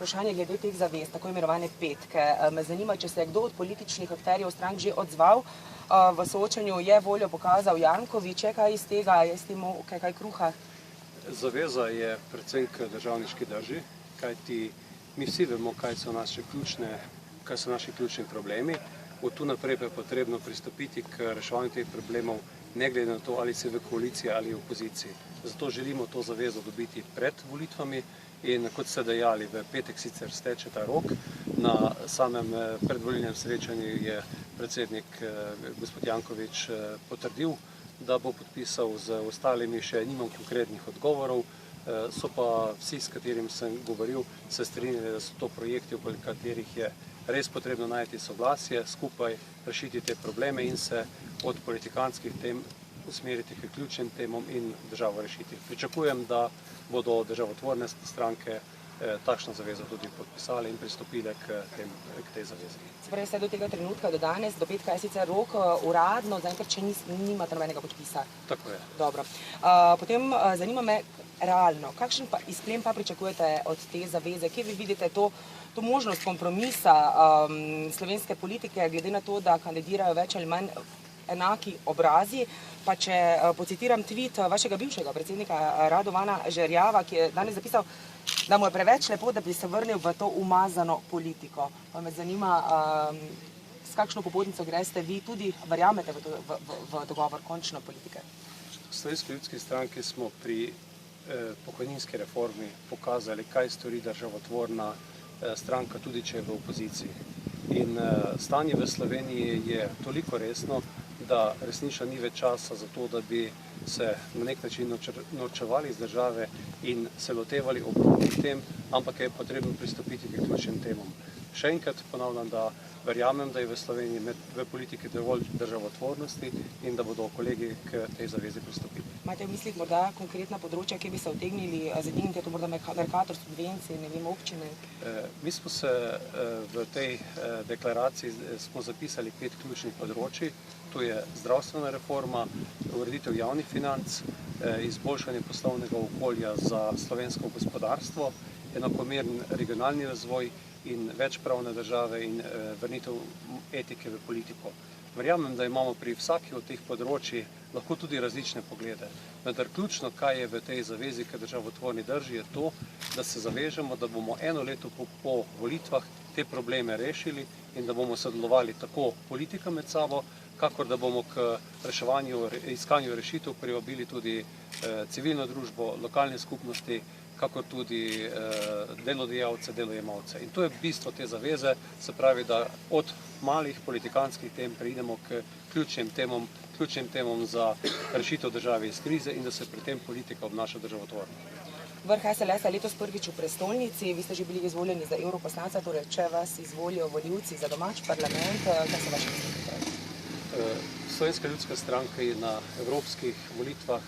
Vprašanje glede teh zavez, tako imenovane petke. Me zanima, če se je kdo od političnih akterjev strank že odzval. V soočenju je voljo pokazal Janković, je kaj iz tega, je s tem kaj kruha? Zaveza je predvsem k državniški drži, kajti mi vsi vemo, kaj so naši ključni problemi. Od tu naprej pa je potrebno pristopiti k reševanju teh problemov, ne glede na to, ali si v koaliciji ali v opoziciji. Zato želimo to zavezo dobiti pred volitvami in kot ste dejali, v petek sicer steče ta rok. Na samem predvolilnem srečanju je predsednik gospod Janković potrdil, da bo podpisal, z ostalimi še nimam konkretnih odgovorov, so pa vsi, s katerim sem govoril, se strinjali, da so to projekti, okoli katerih je res potrebno najti soglasje, skupaj rešiti te probleme in se od politikantskih tem usmeriti k ključnim temom in državo rešiti. Pričakujem, da bodo državotvorne stranke takšno zavezo tudi podpisali in pristopile k tej zavezi. Spravi vse do tega trenutka, do danes, do petka je sicer rok uradno, zaenkrat še nimate nobenega podpisa. Tako je. Dobro. Potem zanima me realno, kakšen izplen pa pričakujete od te zaveze? Kje vi vidite to možnost kompromisa slovenske politike, glede na to, da kandidirajo več ali manj enaki obrazi? Pa če pocitiram tweet vašega bivšega predsednika Radovana Žerjava, ki je danes zapisal, da mu je preveč lepo, da bi se vrnil v to umazano politiko. Pa me zanima, s kakšno popotnico greste vi, tudi verjamete v dogovor končno politike? V Slovenski ljudski stranki smo pri pokojninski reformi pokazali, kaj stori državotvorna stranka, tudi če je v opoziciji. In stanje v Sloveniji je toliko resno, da resnično ni več časa za to, da bi se na nek način norčevali iz države in se lotevali obrobnih tem, ampak je potrebno pristopiti k ključnim temom. Še enkrat ponavljam, da verjamem, da je v Sloveniji v politiki dovolj državotvornosti in da bodo kolegi k tej zavezi pristopili. Imate v mislih morda konkretna področja, kje bi se utegnili zediniti, je to morda Mercator, subvencije, ne vem, občine? Mi smo se v tej deklaraciji zapisali 5 ključnih področij. To je zdravstvena reforma, ureditev javnih financ, izboljšanje poslovnega okolja za slovensko gospodarstvo, enakomeren regionalni razvoj in več pravne države in vrnitev etike v politiko. Verjamem, da imamo pri vsaki od teh področji lahko tudi različne poglede. Vendar ključno, kaj je v tej zavezi k državotvorni drži, je to, da se zavežemo, da bomo eno leto po volitvah te probleme rešili in da bomo sodelovali tako politika med sabo, kakor da bomo k iskanju rešitev privabili tudi civilno družbo, lokalne skupnosti, kakor tudi delodajalce, delojemalce. In to je bistvo te zaveze, se pravi, da od malih politikantskih tem preidemo k ključnim temom za rešitev države iz krize in da se pri tem politika obnaša državotvorno. Vrh SLS je letos prvič v prestolnici, vi ste že bili izvoljeni za evroposlanca, torej če vas izvolijo volivci za domač parlament, kaj se vaše mislite? Slovenska ljudska stranka je na evropskih volitvah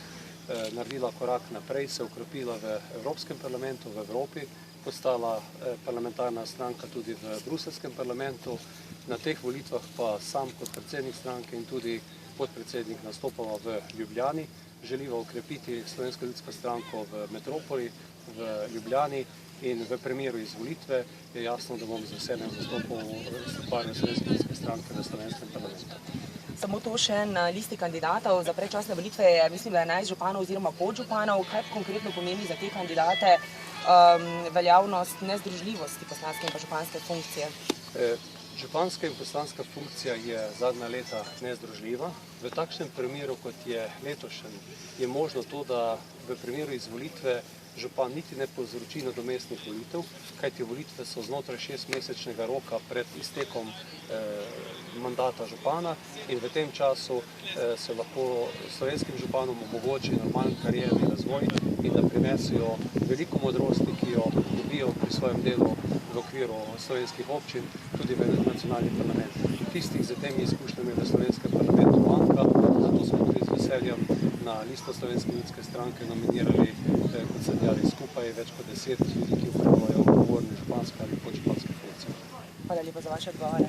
naredila korak naprej, se ukrepila v Evropskem parlamentu, v Evropi, postala parlamentarna stranka tudi v bruseljskem parlamentu. Na teh volitvah pa sam kot predsednik stranke in tudi podpredsednik nastopava v Ljubljani. Želiva ukrepiti Slovensko ljudsko stranko v metropoli, v Ljubljani in v primeru izvolitve je jasno, da bom z veseljem zastopal nastopanje Slovenske ljudske stranke v slovenskem parlamentu. Samo to še na listi kandidatov za predčasne volitve je, mislim, da 11 županov oziroma podžupanov. Kaj konkretno pomeni za te kandidate veljavnost nezdružljivosti poslanske in pa županske funkcije? Županska in poslanska funkcija je zadnja leta nezdružljiva. V takšnem primeru, kot je letošnji, je možno to, da v primeru izvolitve župan niti ne povzroči nadomestnih volitev, kajti volitve so znotraj 6-mesečnega roka pred iztekom mandata župana in v tem času se lahko slovenskim županom omogoči normalen karierni razvoj in da prinesejo veliko modrosti, ki jo dobijo pri svojem delu v okviru slovenskih občin, tudi v nacionalni parlament. Tistih z temi izkušnjami v slovenskem parlamentu manjka, zato smo tudi z veseljem na listo Slovenske ljudske stranke nominirali, kot se dejali, skupaj več kot 10 ljudi, ki upravljajo odgovorne županske ali podžupanske funkcije. Hvala lepa za vaše odgovore.